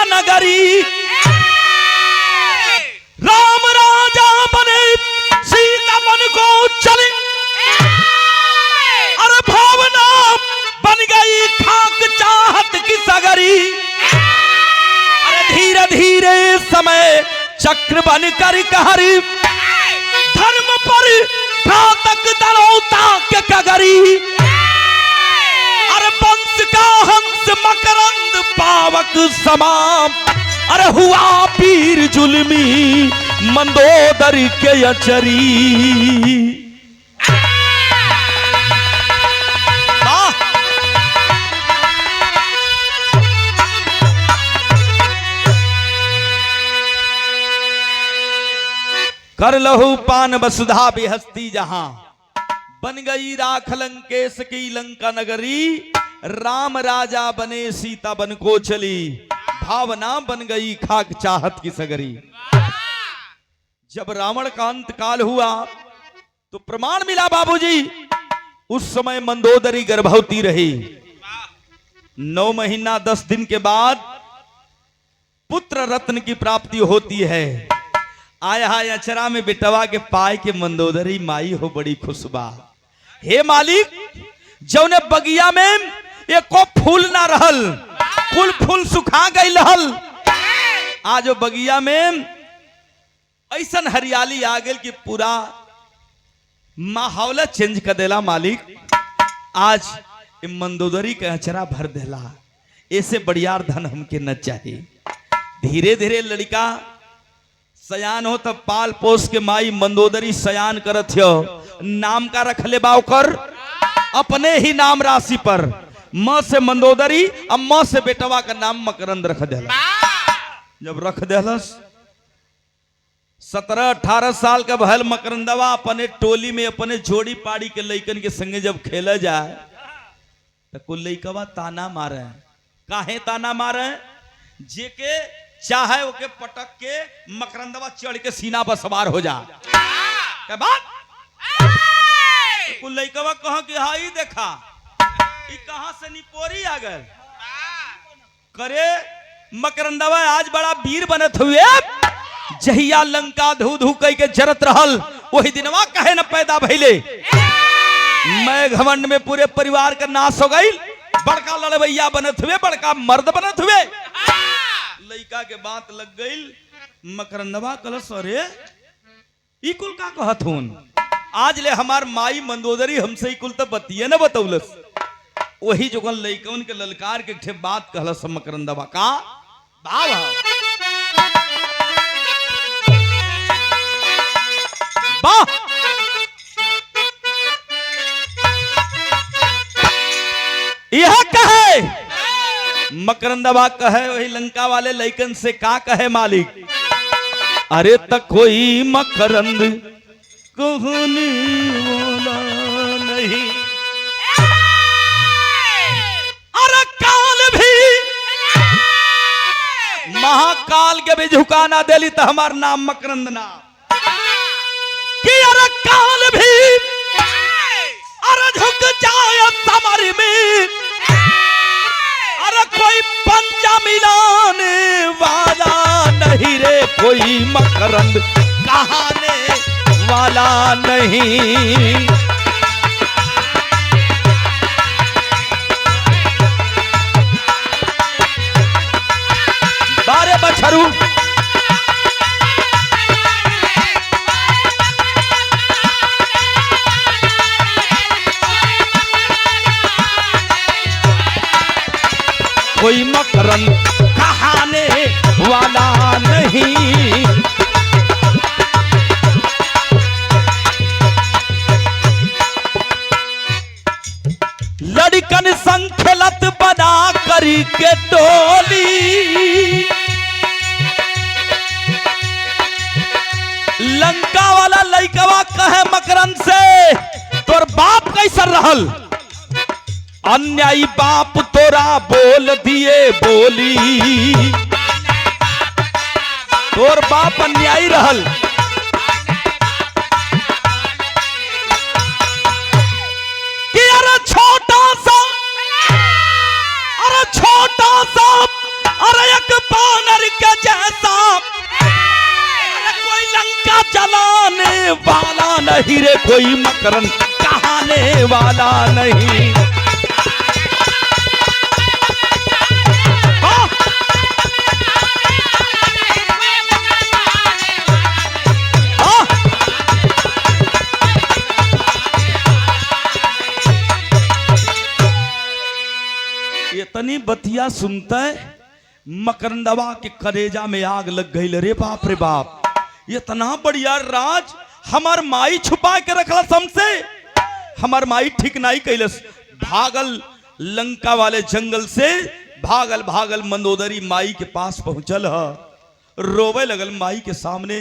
सीता नगरी। राम राजा बने सीता मन को चली, अरे भावना बन गई खाक चाहत की सगरी। अरे धीरे धीरे समय चक्र बन कर कहरी, धर्म पर घातक दलौता के कगरी। अरे वंश का हंस मकरंद पावक समाम, अरे हुआ पीर जुल्मी मंदोदरी के अचरी। कर लहू पान वसुधा बेहस्ती जहां, बन गई राख लंकेश की लंका नगरी। राम राजा बने सीता बन को चली, भावना बन गई खाक चाहत की सगरी। जब रावण का अंत काल हुआ तो प्रमाण मिला बाबूजी, उस समय मंदोदरी गर्भवती रही। 9 महीना 10 दिन के बाद पुत्र रत्न की प्राप्ति होती है। आया है अचरा में बिटवा के पाए के मंदोदरी माई हो बड़ी खुशबा। हे मालिक, जौने बगिया में एको फूल ना रहल, कुल फूल सुखा गई रहल, आज बगिया में ऐसन हरियाली आ गई कि पूरा माहौल चेंज कर देला। मालिक आज मंदोदरी के अचरा भर देला, ऐसे बढ़ियार धन हमके न चाहिए। धीरे धीरे लड़का सयान हो तब पाल पोस के माई मंदोदरी सयान करत हो। नाम का रख ले बावकर अपने ही नाम राशि पर, मां से मंदोदरी और मां से बेटवा का नाम मकरंद रख देला। जब रख देलस 17-18 साल का भल मकरंदवा अपने टोली में अपने जोड़ी पाड़ी के लइकन के संगे जब खेला जाए तो कुल लइकवा ताना मारे। काहे ताना मारे? जेके चाहे ओके पटक के मकरंदवा चढ़ के सीना पर सवार हो जा। क्या बात? कुल लइकवा कहा कि हाई देखा ई कहां से निपोरी आ गए। करे मकरंदवा आज बड़ा वीर बनत हुए, जहिया लंका धू धू कई के जरत रहल वही दिनवा कहे न पैदा भइले। मैं घमंड में पूरे परिवार का नाश हो गई, बड़का लड़वैया बनत हुए, बड़का मर्द बनत हुए। लइका के बात लग गई। मकरंदवा कलस अरे ई कुल का कहत हुन, आज ले हमार माई मंदोदरी हमसे ई कुल तो बतिये न बतौलस। वही जोगन लइकन के ललकार के ठे बात कहलस मकरंदवा का भाव वाह। यह कहे मकरंदवा कहे वही लंका वाले लइकन से का कहे मालिक, अरे तक कोई मकरंद कहने वाला नहीं, अरे काल भी महाकाल के भी झुका ना देली तो हमार नाम मकरंद ना कि अरे काल भी अरे झुक जाए समर में, अरे कोई पंचा मिलाने वाला नहीं रे, कोई मकरंद कहाने वाला नहीं। बारे बछरू कोई मकरंद कहाने वाला नहीं। लड़कन संग खेलत बना करी के टोली, लंका वाला लइकवा कहे मकरंद से तोर बाप कैसा रहल, अन्यायी बाप तोरा बोल दिए बोली, तोर बाप अन्यायी रहल। कि अरे छोटा सा अरे एक पान वाला नहीं रे कोई मकरंद कहाने वाला नहीं। हाँ। हाँ। इतनी बतिया सुनता है मकरंदवा के कलेजा में आग लग गई। रे बाप रे बाप, इतना बढ़िया राज हमार माई छुपा के रखलस हमसे। हमार माई ठीक नहीं कैलस, भागल लंका वाले जंगल से भागल भागल मंदोदरी माई के पास पहुंचल ह, रोवे लगल माई के सामने।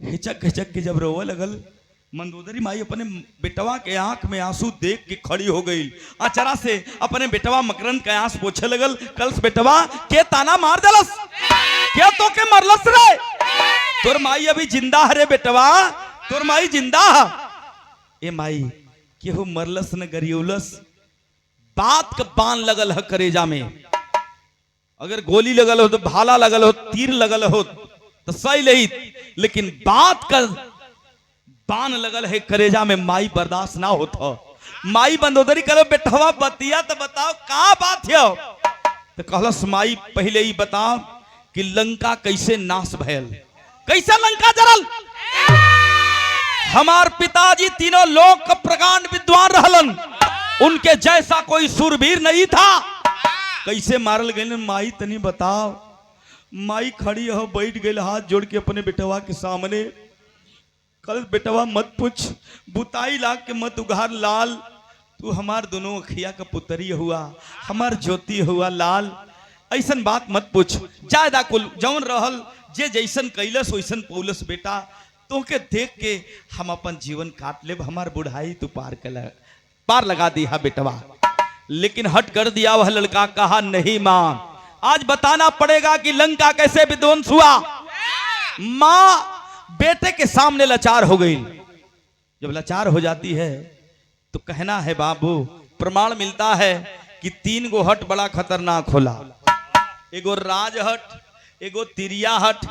हिचक हिचक के जब रोवे लगल, मंदोदरी माई अपने बेटवा के आंख में आंसू देख के खड़ी हो गई। अचरा से अपने बेटवा मकरंद के आंस पोछे लगल। कलस बेटवा के ताना मार दलस, क्या तो के मरलस रे? तोर माई अभी जिंदा है रे बेटवा, तोर माई जिंदा है। ए माई केहू मरलस न गरियोलस, बात का बाण लगल है करेजा में। अगर गोली लगल हो तो भाला लगल हो, तीर लगल हो तो सही नहीं, लेकिन बात का बाण लगल है करेजा में, माई बर्दाश्त ना होता। माई मंदोदरी करो बेटवा बतिया तो बताओ का बात है? तो कहलस माई पहले ही बताओ कि लंका कैसे नाश भयल, कैसे लंका जरल। हमार पिताजी तीनों लोक का प्रकांड विद्वान रहलन, उनके जैसा कोई सूरवीर नहीं था। कैसे मारल गए माई तनी बताओ। माई खड़ी हो बैठ गई हाथ जोड़ के अपने बेटवा के सामने। कल बेटवा मत पूछ, बुताई लाग के मत उघार लाल, तू हमार दोनों अखिया का पुतरी हुआ, हमार ज्योति हुआ लाल। ऐसन बात मत पूछ, जायदा कुल जौन रहल जे जैसन कैलस वैसन पौलस बेटा। तोके देख के हम अपन जीवन काट ले, हमार बुढ़ाई तू पार लगा दी हा बेटवा। लेकिन हट कर दिया वह लड़का, कहा नहीं माँ, आज बताना पड़ेगा कि लंका कैसे विध्वंस हुआ। माँ बेटे के सामने लाचार हो गई। जब लाचार हो जाती है तो कहना है बाबू, प्रमाण मिलता है कि 3 गो हट बड़ा खतरनाक होला। एगो राज हट, एगो तिरिया हट,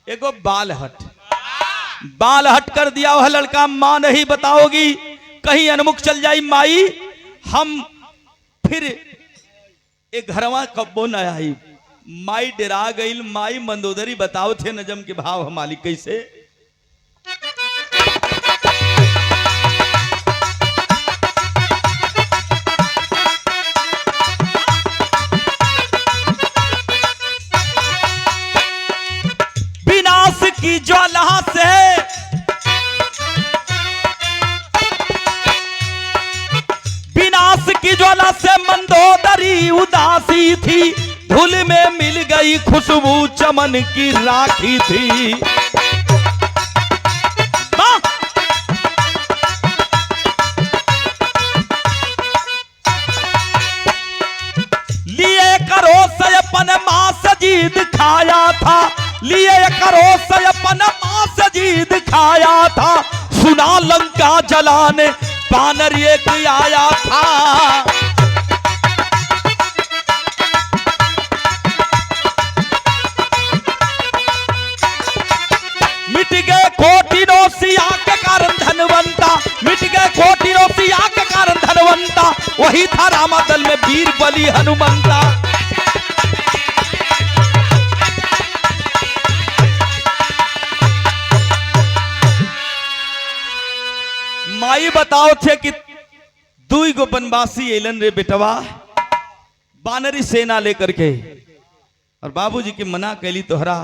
एगो बाल हट। बाल हट कर दिया वह लड़का, मां नहीं बताओगी, कहीं अनमुख चल जाई माई, हम फिर एक घरवा कब्बो न आई। माई डरा गई। माई मंदोदरी बताओ थे नजम के भाव हम मालिक कैसे। विनाश की ज्वाला से विनाश की ज्वाला से मंदोदरी उदासी थी, धूल में मिल गई खुशबू चमन की राखी थी। लिए करो सयपन मां से जीत खाया था, लिए करो सयपन मां से जीत खाया था, सुना लंका जलाने बानर एक आया था। मिट गए कोटिनों सिया के कारण धनवंता, मिट गए कोटिनों सिया के कारण धनवंता, वही था रामादल में वीर बलि हनुमंता। माई बताओ थे कि 2 गो बनवासी एलन रे बेटवा बानरी सेना लेकर के, और बाबूजी की मना कैली तोहरा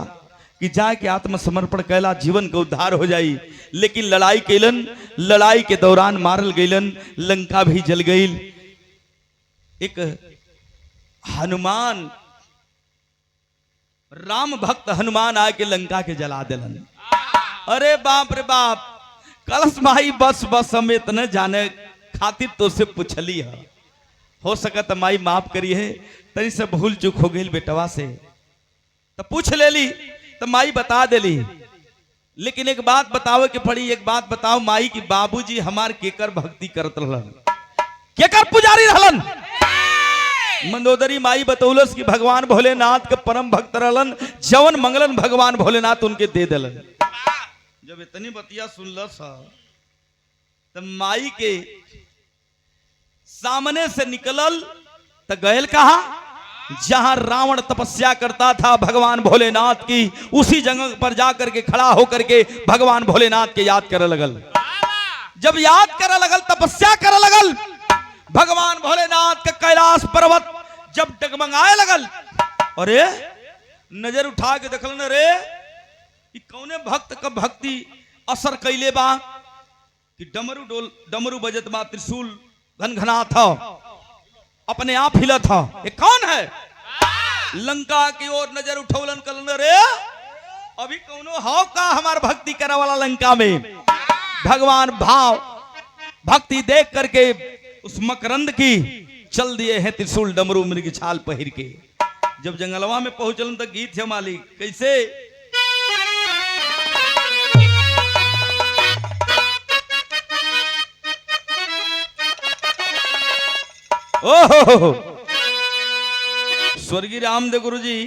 कि जाके आत्मसमर्पण कैला जीवन का उद्धार हो जाई। लेकिन लड़ाई कैलन, लड़ाई के दौरान मारल गईलन, लंका भी जल गई। एक हनुमान, राम भक्त हनुमान आके लंका के जला दिलन। अरे बाप रे बाप, कलश माई बस बस हम इतने जाने खातिर तो से पूछली है, हो सकत माई माफ करी है, तरी से भूल चूक हो गई बेटवा से, तो पूछ ले ली तो माई बता देली। लेकिन एक बात बतावे के पड़ी, एक बात बताओ माई की बाबूजी हमार केकर भक्ति करत रहलन, केकर पुजारी रहलन। मंदोदरी माई बतौलस कि भगवान भोलेनाथ के परम भक्त रहलन, जवन मंगलन भगवान भोलेनाथ उनके दे दिलन। जब इतनी बतिया सुनलस तब माई के सामने से निकलल तो गयल कहा जहां रावण तपस्या करता था भगवान भोलेनाथ की, उसी जगह पर जाकर के खड़ा होकर के भगवान भोलेनाथ के याद करे लगल। जब याद करे लगल, तपस्या करे लगल, भगवान भोलेनाथ के कैलाश पर्वत जब डगमगाए लगल, अरे नजर उठा के देखल न रे कि कौने भक्त का भक्ति असर कैले बा कि डमरू बजत बा, त्रिशूल घनघना था, अपने आप हिला था। ये कौन है? लंका की ओर नजर उठौलन कलन रे अभी कौनो हाव का हमार भक्ति करे वाला लंका में। भगवान भाव भक्ति देख करके उस मकरंद की चल दिए हैं त्रिशूल डमरू मृग छाल पहिर के। जब जंगलवा में पहुंचलन तो गीत है मालिक कैसे ओहो स्वर्गीय रामदेव गुरु जी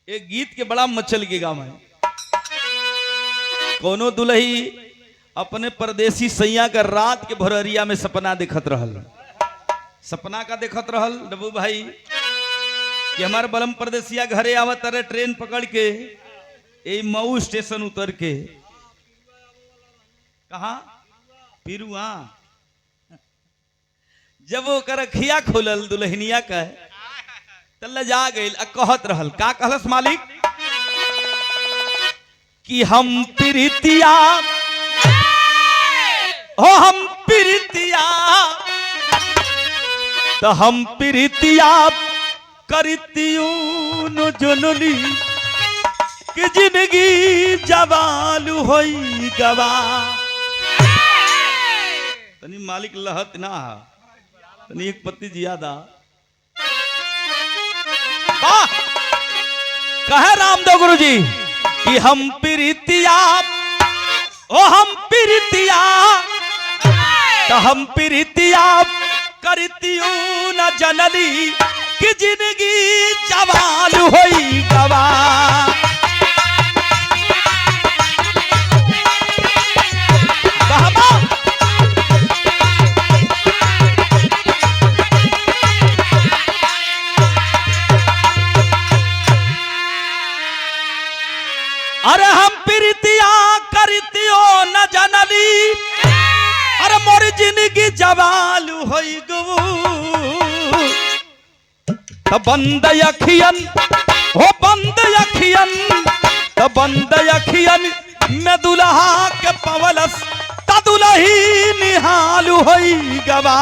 एक गीत के बड़ा मचल के गाँव है। कोनो दुल्ही अपने परदेसी सैया का रात के भोररिया में सपना देखत रहल। सपना का देखत रहल डब्बू भाई कि हमारे बलम परदेसिया घरे आवत रहे ट्रेन पकड़ के मऊ स्टेशन उतर के कहा पिरुआ। जब वो कर खिया खोलल दुल्हनिया का तल्ला जा गई कहत रहल का कहलस मालिक कि हम प्रीतिया हो हम प्रीतिया तो हम प्रीतिया करतियूं जुनली कि जिंदगी जवालू होई गवा। तनी मालिक लहत ना तनी एक पत्ती जियादा कहे रामदेव गुरु जी कि हम प्रीतिया ओ हम प्रीतिया तो हम प्रीतिया करतियूं न जनली कि जिंदगी जवाल होई गवा। अरे हम प्रीतिया करतियो न जनली अरे मोर जिंदगी जवाल होई गवू। तो बंद अखियन हो बंद अखियन तो बंद अखियन में दुल्हा के पवलस त दुल्ही निहाल होई गवा।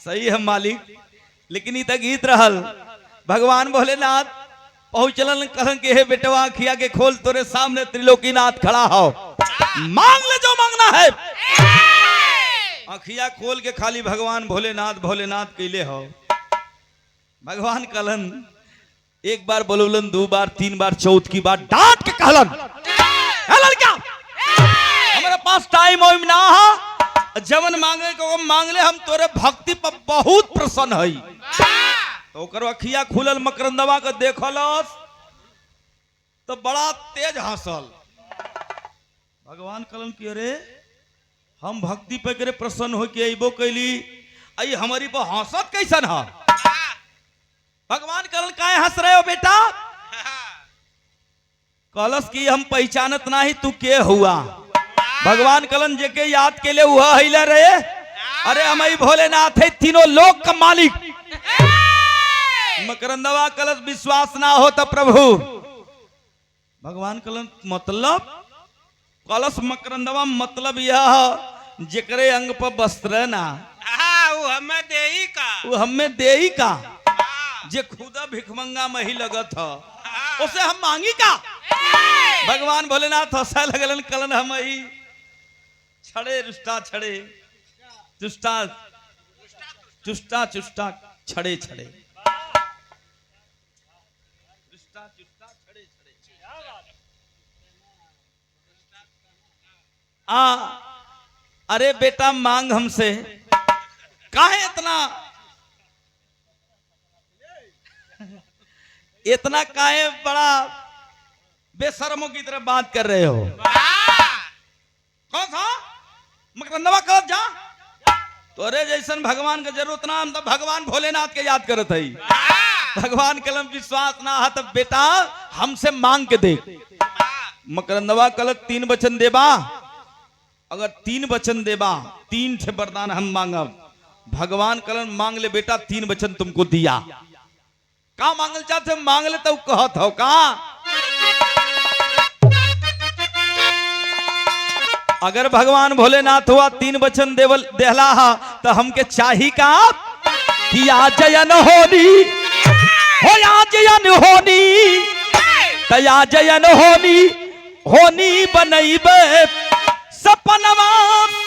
सही है मालिक लेकिन ई त गीत रहल। भगवान भोलेनाथ पहुंचलन कहन के हे बेटवा खिया के खोल तोरे सामने त्रिलोकीनाथ खड़ा हो मांग ले जो मांगना है। अखिया खोल के खाली भगवान भोलेनाथ भोलेनाथ कैले हो। भगवान कहलन एक बार बोलौलन दो बार तीन बार चौथ की बार डांट के कहलन लड़का हमारे पास टाइम वाइम ना है जवन मांगे को मांग ले हम तोरे भक्ति पर बहुत प्रसन्न हई। तो ओकर अखिया खुलल मकरंदवा के देखलस तो बड़ा तेज हंसल। भगवान कहलन कि अरे हम भक्ति पे करे प्रसन्न हो के अइबो कैली आई हमारी पर हंसत कैसन है। भगवान कहलन काहे हंस रहे हो बेटा? कहलस कि हम पहचानत नाही तू के हुआ। भगवान कहलन जेके याद के लिए वह हिला रहे अरे हम भोलेनाथ है तीनों लोक का मालिक। मकरंदवा कलश विश्वास ना हो तो प्रभु भगवान कलन मतलब कलश मकरंदवा मतलब यह जेकरे अंग पर वस्त्र ना वो हमें देही का जे खुदा भिखमंगा में ही लगत हो उसे हम मांगी का। भगवान भोलेनाथ हंसा लगलन कलन हम ही छड़े रुष्टा छड़े चुष्टा चुष्टा चुष्टा छड़े छड़े अरे बेटा मांग हमसे काहे इतना काहे बड़ा बेशर्मों की तरह बात कर रहे हो। वाह कौन सा मकरंदवा कह जा तोरे जैसन भगवान का जरूरत ना, हम तो भगवान भोलेनाथ के याद करत हई। वाह भगवान कलम विश्वास ना है तब बेटा हमसे मांग के देख। मकरंदवा कल 3 वचन देबा, अगर 3 वचन देबा 3 थे वरदान हम मांगब। भगवान कलन मांग ले बेटा 3 वचन तुमको दिया। का मांगल चाहते मांग ले तो कहत हो का। अगर भगवान भोलेनाथ हुआ 3 वचन देहला तो हमके चाही का कि आजयन होनी हो, आजयन होनी तो आजयन होनी होनी बनैबे सपनवा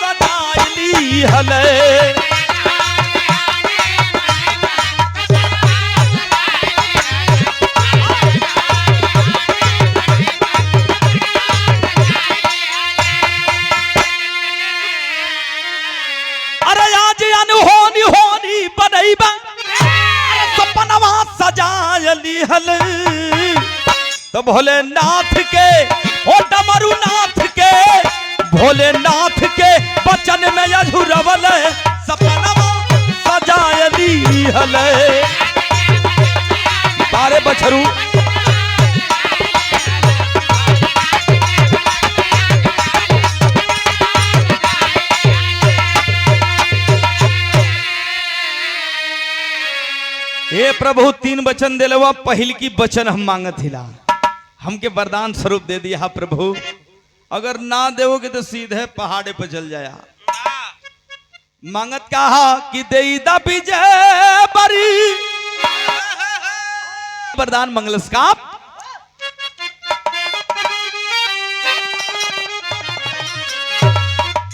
सजाइली हले। सपनवा सजायली हल तो भोलेनाथ के ओ डमरूनाथ के भोलेनाथ के बचन में अझुरवल सपनवा सजायली हल। तारे बछरू हे प्रभु 3 वचन दिलवा, पहिल की वचन हम मांगत हिला, हमके वरदान स्वरूप दे दिया प्रभु। अगर ना देवोगे तो सीधे पहाड़े पर चल जाया। मांगत कहा कि देईदा विजय बरी वरदान मंगलस का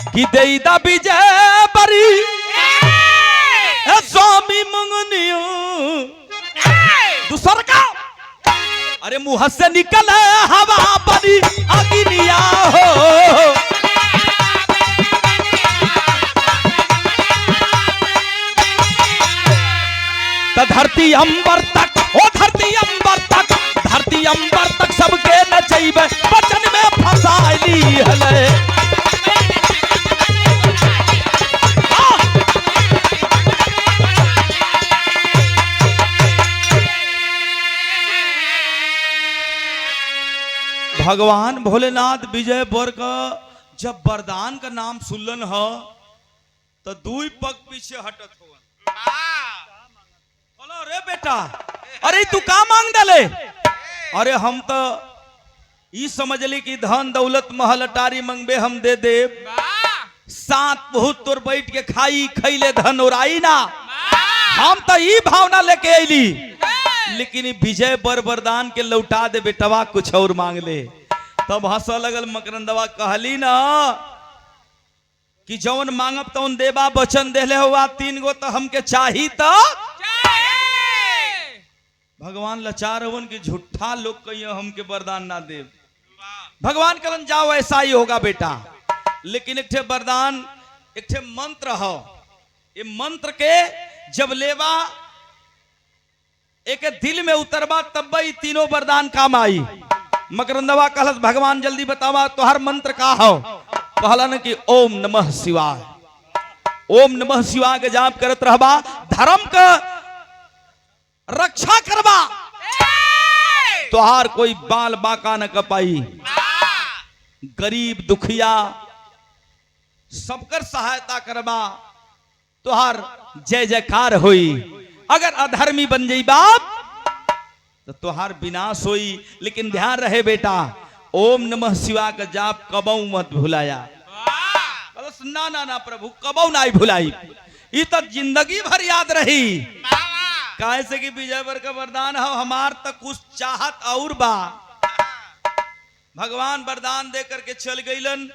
कि देईदा विजय बरी स्वामी मंगनियो दूसर का। अरे मुंह से निकले हवा बनी अग्निया हो, तो धरती अंबर तक ओ धरती अंबर तक, धरती अंबर तक सबके नचैबे बचन में फसाइली हले। भगवान भोलेनाथ विजय बर का जब वरदान का नाम सुनलन हो तो 2 पग पीछे हटत हो। बोलो रे बेटा, अरे तू का मांग डाले। अरे हम तो ई समझ ली कि धन दौलत महल अटारी मंगबे हम दे दे। 7 बहुत तोर बैठ के खाई खैले धन ओराई ना। हम तो ई भावना लेके अली, लेकिन विजय बर वरदान के लौटा दे बेटवा, कुछ और मांग ले। तब हंस लगल मकरंदवा, कहली ना कि जौन मांगब तौन देबा, वचन देले हुआ 3 गो तो हमके चाही तो भगवान लाचार हवन कि झूठा लोग कहिए हमके वरदान ना दे। भगवान कहलन जाओ ऐसा ही होगा बेटा, लेकिन एक ठे वरदान एक ठे मंत्र हो, ये मंत्र के जब लेवा एक दिल में उतरबा तब ही 3 वरदान काम आई। मकरंदवा कहलत भगवान जल्दी बतावा तोहर मंत्र का हो। कहलन कि ओम नमः शिवाय, ओम नमः शिवाय के जाप करत रहबा, धर्म का रक्षा करबा, तोहार कोई बाल बाका न कपाई। गरीब दुखिया सबकर सहायता करबा, तोहार जय जयकार होई। अगर अधर्मी बन जाई बाप तो तोहार विनाश होई। लेकिन ध्यान रहे बेटा, ओम नमः शिवाय का जाप कबऊ मत भुलाया। ना ना ना प्रभु कबऊ ना भुलाई, ये तो जिंदगी भर याद रही। काहे से कि विजय बर का वरदान हो, हमार तक कुछ चाहत और बा। भगवान वरदान दे करके चल गईलन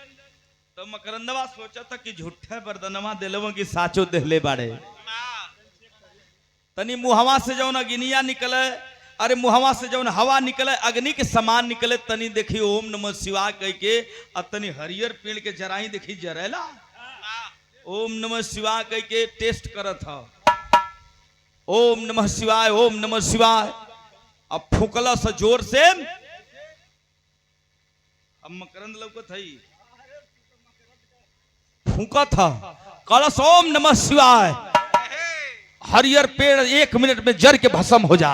तो मकरंदवा सोचा था कि झूठे वरदानवा दिलवा की साचो देहले बाड़े। तनी मुहवा से जौन अग्निया निकले, अरे मुहवा से जौन हवा निकले अग्नि के समान निकले, तनी देखी ओम नमः शिवाय कह के तनी हरियर पेड़ के जराई देखी जरेला। ओम नमः शिवाय कह के टेस्ट करत ह, ओम नमः शिवाय, ओम नमः शिवाय। अब फूकला से जोर से अब मकरंद लौकत है फूका था कलश ओम नमः शिवाय हरियर पेड़ 1 मिनट में जर के भस्म हो जा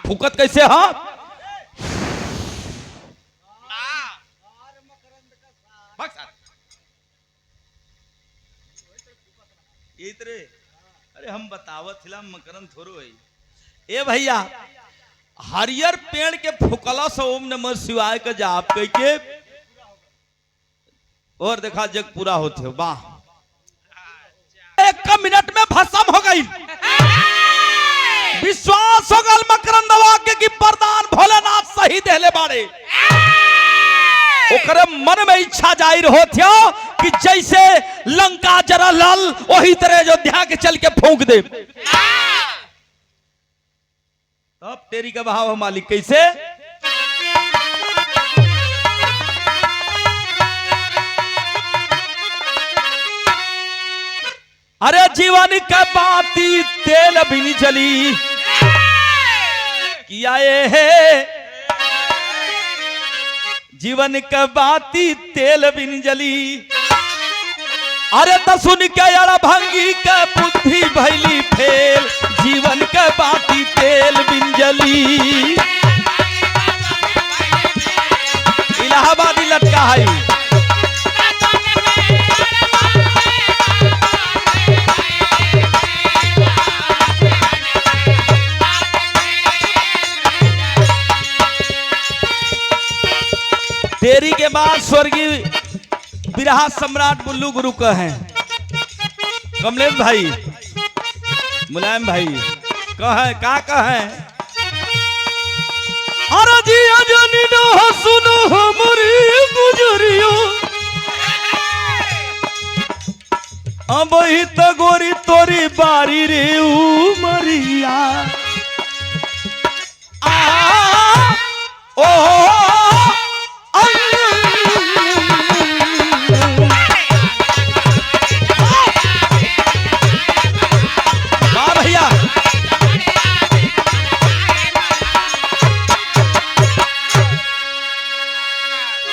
फूकत कैसे हाँ अरे हम बतावत हिला मकरंद थोड़ो है ए भैया हरियर पेड़ के फुकला से ओम नमः शिवाय का जाप करके और देखा जग पूरा होते हो वाह 1 मिनट में भस्म हो गई विश्वास हो गल मकरंद वाक्य की वरदान भोलेनाथ सही देले बारे ओकरे मन में इच्छा जाहिर होती हो कि जैसे लंका जरा लाल वही तरह अयोध्या के चल के फूंक दे तब तेरी का भाव मालिक कैसे अरे जीवन का बाती तेल भी नहीं जली किया ये है जीवन का बाती तेल भी नहीं जली अरे तो सुन के यार भंगी का बुद्धि भैली फेल जीवन का बाती तेल बिन जली इलाहाबादी लटका है देरी के बाद स्वर्गीय बिरहा सम्राट बुल्लू गुरु का है कमलेश भाई मुलायम भाई का है अरे जी अजनी नो सुनो हमारी गुजरियो अब ही तो गोरी तोरी बारी रे उमरिया ओ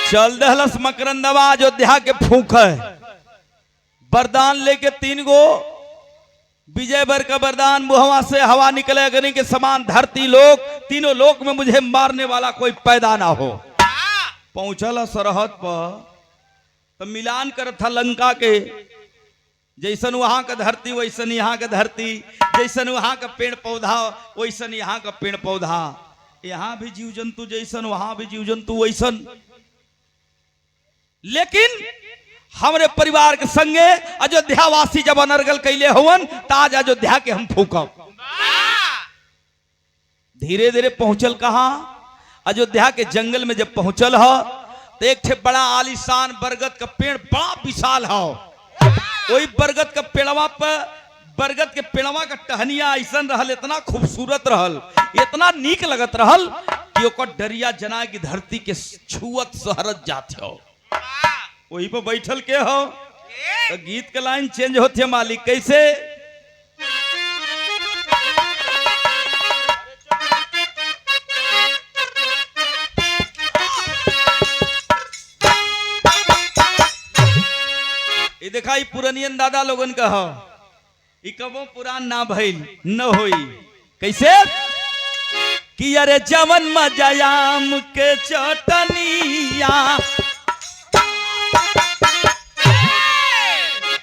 चल दहलस मकरंदवा अयोध्या के फूक है वरदान लेके 3 गो विजय बर का वरदान मुहवा से हवा निकले अग्नि के समान धरती लोक तीनों लोक में मुझे मारने वाला कोई पैदा ना हो पहुंचल सरहद पर तो मिलान कर था लंका के जैसन वहां का धरती वैसन यहाँ का धरती जैसन वहां का पेड़ पौधा वैसन यहाँ का पेड़ पौधा यहाँ भी जीव जंतु जैसन वहां भी जीव जंतु वैसन लेकिन हमारे परिवार के संगे अयोध्या वासी जब अनर्गल कैले हुवन ताज अयोध्या के हम फूकब धीरे धीरे पहुंचल कहा अयोध्या के जंगल में जब पहुंचल हो तो एक ठे बड़ा आलीशान बरगद का पेड़ बड़ा विशाल हो वही बरगद का पेड़वा पर बरगद के पेड़वा का टहनिया ऐसा रहल इतना खूबसूरत रहल इतना नीक लगत रहल कि ओकर डरिया जना की धरती के छुअत सहरत जाते हो वही पर बैठल के हो तो गीत का लाइन चेंज होती है मालिक कैसे ये देखा पुरानियन दादा लोगन का हो कबो पुरान ना भइल न होई कैसे कि अरे जवन मजायाम के चटनिया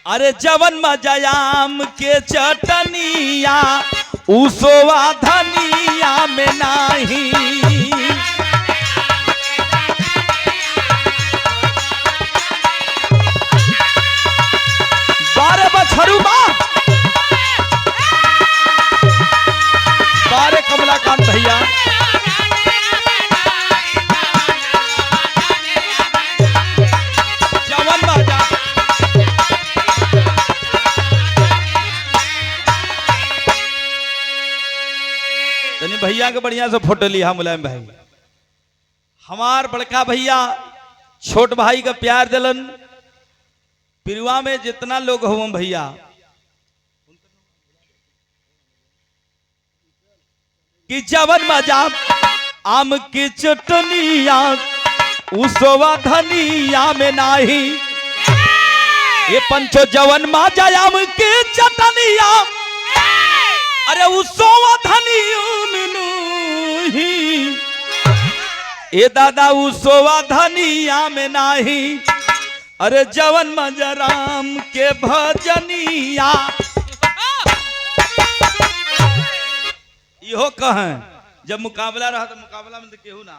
अरे जवन मजायाम के चटनिया उसवा धनिया में नाही बारे बछरू बारे कमलाकांत भैया जवन मजा भैया के बढ़िया से फोटो लिया मुलायम भाई हमार बड़का भैया छोट भाई का प्यार दिलन पिरुआ में जितना लोग हो भैया कि जवन मजा आम की चटनिया उसवा धनिया में नाही ये पंचो जवन मा जायाम के चटनिया अरे उसवा धनिया में नहीं ए दादा उसवा धनिया में नाही अरे जवन मजराम के भजनिया इहो कहें जब मुकाबला रहा तो मुकाबला में तो केहू ना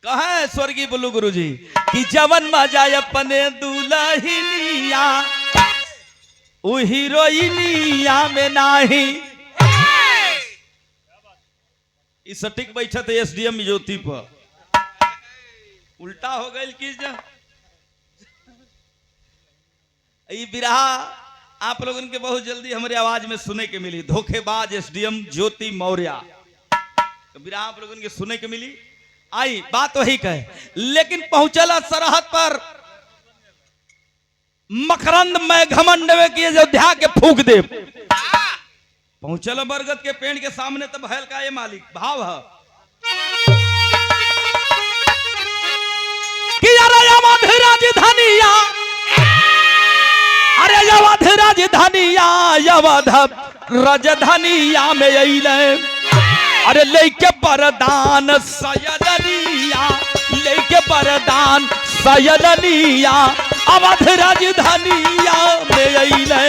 कहें स्वर्गीय बुल्लू गुरु जी कि जवन मजा अपने दुल्हनिया उ हीरोइनिया में नाही इस सटीक बैठत एसडीएम ज्योति पर उल्टा हो गई कि बिरहा आप लोगों के बहुत जल्दी हमारी आवाज में सुने के मिली धोखेबाज एसडीएम ज्योति मौर्य बिरहा आप लोगों के सुने के मिली आई बात वही कहे लेकिन पहुंचला सरहद पर मकरंद में घमंड में की अयोध्या के फूक दे पहुंचल बरगद के पेड़ के सामने तब भयल का ये मालिक भाव है कि अरे अवध राजधानिया अरे अवध राजधानिया अवध राजधानिया में अइले अरे लेके बरदान सयदनिया लेके बरदान सयदनिया अवध राजधानिया में अइले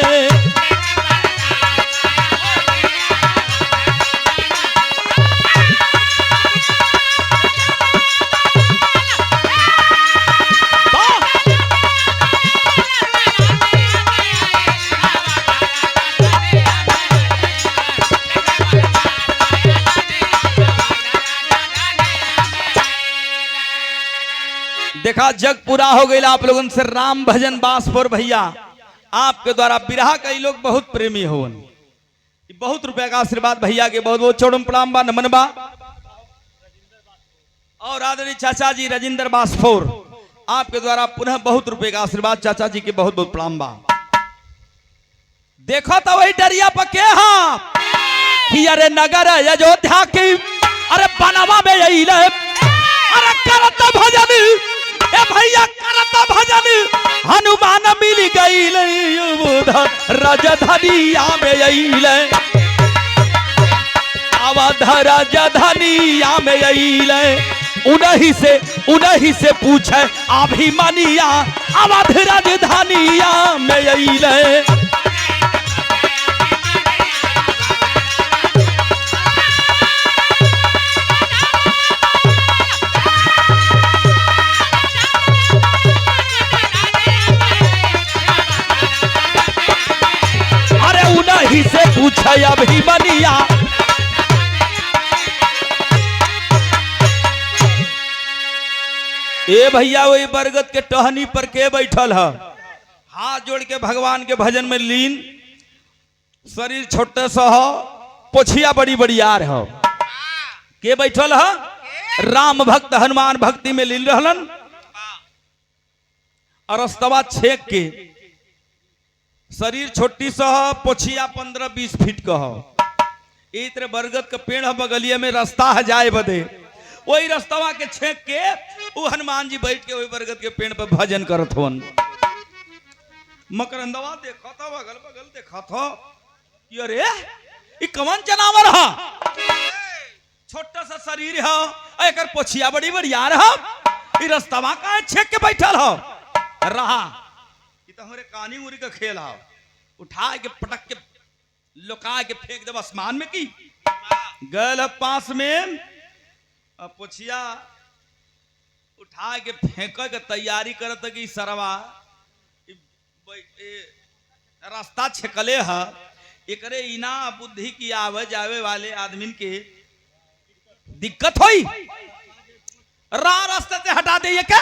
देखा जग पूरा हो गया आप लोगों से राम भजन बासपुर भैया आपके द्वारा बिरहा कई लोग बहुत प्रेमी हो बहुत रुपए का आशीर्वाद भैया के बहुत बहुत चौड़म प्रणाम बा नमन बा और आदरणीय चाचा जी राजेंद्र बासपुर आपके द्वारा पुनः बहुत रुपए का आशीर्वाद चाचा जी के बहुत बहुत प्रणाम बा देखो तो वही डरिया पके हाँ कि अरे नगर अयोध्या की अरे बनवा में यही अरे करत भजन ए भैया करता भजन हनुमान मिल गई राजधानिया में अइले अवध राजधानिया में अइले उन्हीं से पूछे अभिमनिया अवध राजधानिया में अइले से पूछा अभिमनिया ए भैया वही बरगद के टहनी पर के बैठल है हाथ जोड़ के भगवान के भजन में लीन शरीर छोटे सा हो पोछिया बड़ी बड़ी यार हो के बैठल है राम भक्त हनुमान भक्ति में लीन रहलन और रस्तवा छेक के शरीर छोटी सा पोछिया 15-20 फीट का हो इतने बरगद का पेड़ है बगलिया में रास्ता है जाए बदे वही रास्तावा के छेक के वो हनुमान जी बैठ के वही बरगद के पेड़ पर भजन करत होन मकरंदवा देखा था बगल बगल देखा था अरे ये कौन जनावर है छोटा सा शरीर है एक पोछिया बड़ी बड़ी यार है ये रास्तावा का छेक के बैठल हो रहा तो हमारे कानी मुरी का खेल है उठा के पटक के लुका के फेंक दे आसमान में की गल पास में पोछिया उठा के फेंक के तैयारी करत कि सरवा रास्ता छकले है एकरे इना बुद्धि की आवे जावे वाले आदमी के दिक्कत होई रास्ते से हटा दे क्या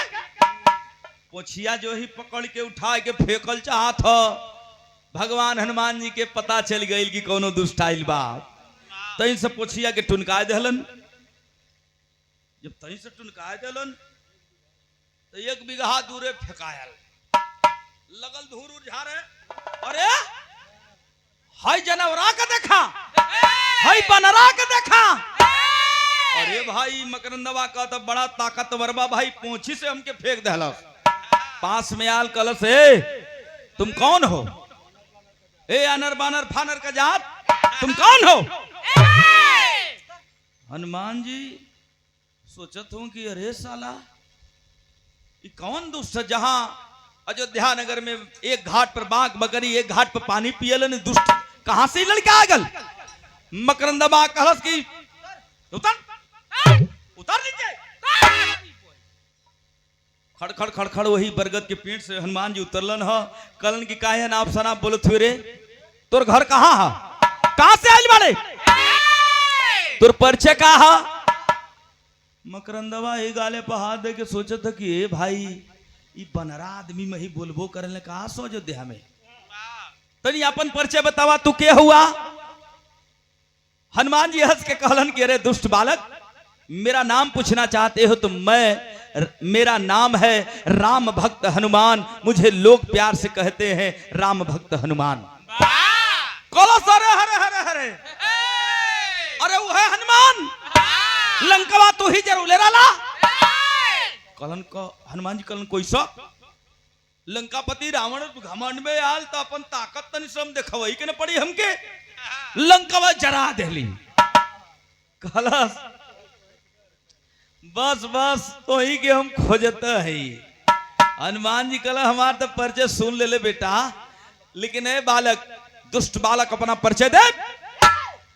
पोछिया जो ही पकड़ के उठा के फेंकल चाहत हो भगवान हनुमान जी के पता चल गई कि कोनो दुष्टाइल बा तई से पोछिया के टुनकाय देहलन जब तई से टुनकाय देहलन तो 1 बीघा दूरे फेंकायल लगल धूर झारे अरे हाय जनवरा के देखा हाय बनरा के देखा अरे भाई मकरंदवा का तो बड़ा ताकतवर बा भाई, पोंछी से हमके फेंक दहला। पास में आल कलश है, तुम कौन हो? ए अनर बानर फानर का जात, तुम कौन हो? हनुमान जी सोचत हूं कि अरे साला ये कौन दुष्ट है, जहां अयोध्या नगर में एक घाट पर बाघ बकरी, एक घाट पर पानी पियल, दुष्ट कहां से लड़का आ गल? मकरंदबा कहलस की उतर उतर नीचे। खड़ खड़ खड़ खड़ वही बरगद के पेड़ से हनुमान जी उतरलन ह। कलन की काहे नाप सनाप बोलत हुए रे, तोर घर कहाँ है? कहां से आइल बाड़े? तोर परिचय का है? मकरंदवा ये गाले पर हाथ दे के सोचत था कि ए भाई ये बनरा आदमी में ही बोलबो करने कहा सो अयोध्या में, तनी अपन परिचय बतावा, तू के हुआ? हनुमान जी हंस के कहलन कि अरे दुष्ट बालक, मेरा नाम पूछना चाहते हो तो मेरा नाम है राम भक्त हनुमान, मुझे लोग प्यार से कहते हैं राम भक्त हनुमान। अरे हरे हरे हरे, अरे वो है हनुमान, लंकवा तो ही जरूर ले रहा। कलन को हनुमान जी कलन कोई सा लंकापति रावण घमंड में आल तो अपन ताकत तनी सम देखवई के न पड़ी हमके, लंकावा जरा देली। कलस बस बस तो ही के हम खोजता है। हनुमान जी कल हमार तो परिचय सुन ले बेटा, लेकिन ए बालक, दुष्ट बालक अपना परिचय दे।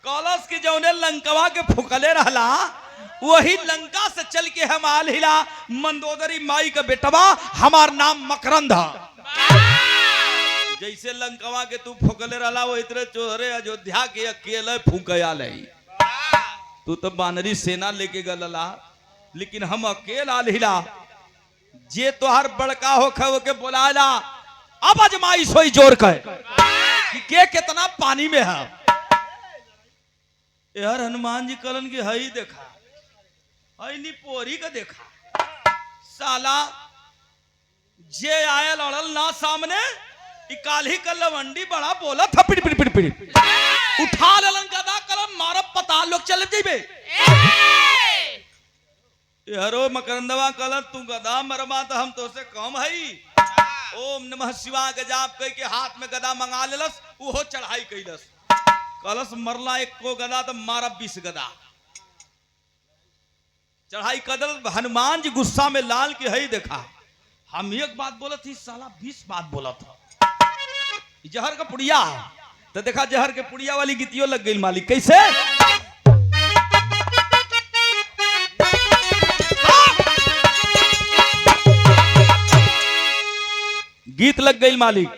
कलश की जौने लंकवा के फुकले रहला वही लंका से चल के हम आल हिला, मंदोदरी माई का बेटवा, हमार नाम मकरंद। जैसे लंकवा के तू फुकले रहला वो इतने चोरे अयोध्या के अकेले फूके आले। तू तो बानरी सेना लेके गलला, लेकिन हम अकेला आल हिला। जे तोहर बड़का हो खो के बोलाला, अब अजमाई सोई जोर कहे कि के कितना पानी में है। यार हनुमान जी कलन की हई देखा, हई पोरी का देखा, साला जे आया लड़ल ना सामने, काली का लवंडी बड़ा बोला था पिट पिट पिट पिट, उठा ललन गदा कलम मारब पता लोग चल जेबे। यारो मकरंदवा कलम तू गदा मरवा तो हम तो से कम हई। ओम नमः शिवाय का जाप कह के हाथ में गदा मंगा लेलस, वो चढ़ाई कैलस। कलश मरला एक को गदा तो मारा 20 गदा चढ़ाई कदल। हनुमान जी गुस्सा में लाल की हई देखा, हम एक बात बोला थी, साला 20 बात बोला था। जहर का पुड़िया तो देखा, जहर के पुड़िया वाली गीतियों लग गई मालिक। कैसे? गीत लग गई मालिक।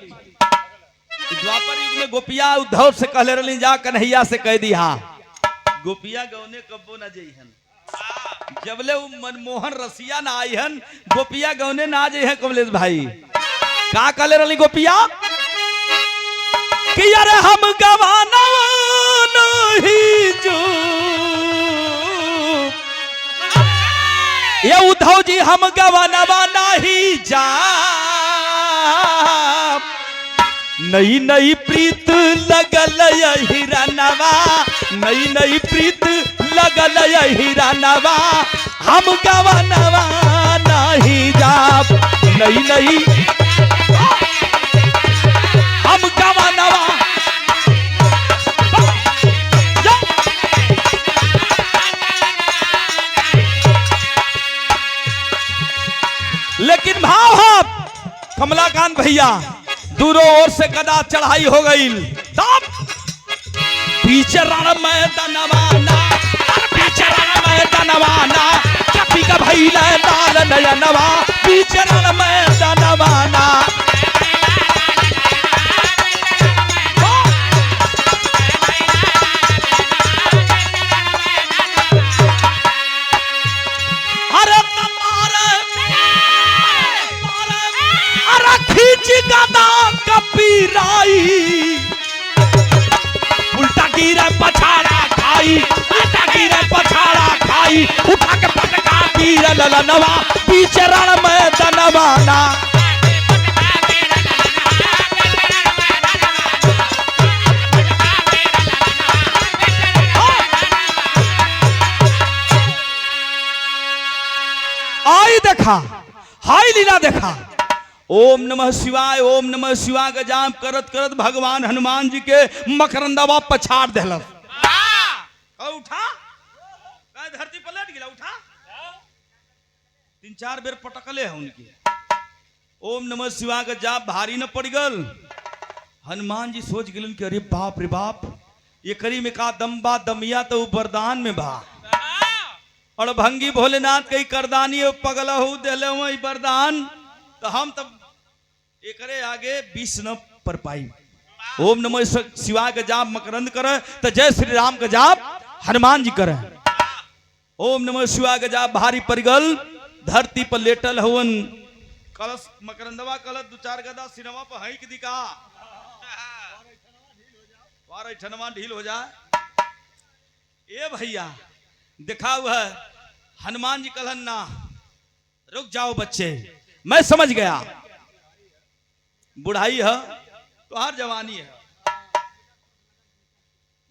द्वापर युग में गोपिया उद्धव से कहले रही, जा कन्हैया से कह दी हाँ गोपिया गौने कब्बो न जइहन। जबले वो मनमोहन रसिया ना आई हन, गोपिया गौने ना जइहन। कमलेश भाई का कहले रही गोपिया कि यार हम गवाना नहीं जो, ये उद्धव जी हम गवानवा नहीं जा, नई नई प्रीत लगल हिरनवा, नई नई प्रीत लगल हिरनवा, हम गवानवा नहीं जाब, नई नई हम गवानवा। लेकिन भाव है कमलाकांत भैया, दूरों ओर से गदा चढ़ाई हो गई। तब पीछे रण मैदानवाना, पीछे रण मैदानवाना, कपी का भैला लाल नयनवा, पीछे रण मैदानवाना। गदा कपीराई, उल्टा गिरे पछाड़ा खाई, उल्टा गिरे पछाड़ा खाई, उठा के पटका पीर ललनवा, पीछे रण में दनवाना। देखा, हाय लीला देखा। ओम नमः शिवाय, ओम नमः शिवाय का जाप करत करत भगवान हनुमान जी के मकरंदवा पछाड़ देलस। उठा, धरती पलट गिला, उठा। 3-4 बेर पटकले है उनकी। ओम नमः शिवाय का जाप भारी न पड़ गल। हनुमान जी सोच गिलन कि अरे बाप रे बाप, ये करी में का दम बा, दमिया तो वरदान में बा। और भंगी भोलेनाथ कई करदानी पगला हो देले वही वरदान, तो हम तब एकरे आगे 20 न पर पाई। ओम नमः शिवाय का जाप मकरंद करे तो जय श्री राम का जाप हनुमान जी करे। ओम नमः शिवाय का जाप भारी पड़ गल। धरती पर लेटल हवन, कलश मकरंदवा कलश 2-4 गदा सिनेमा पर हईक दिखा, ठनवा ढील हो जाए। ए भैया देखा हुआ है, हनुमान जी कहलन ना, रुक जाओ बच्चे, मैं समझ गया, बुढ़ाई है तो हर जवानी है।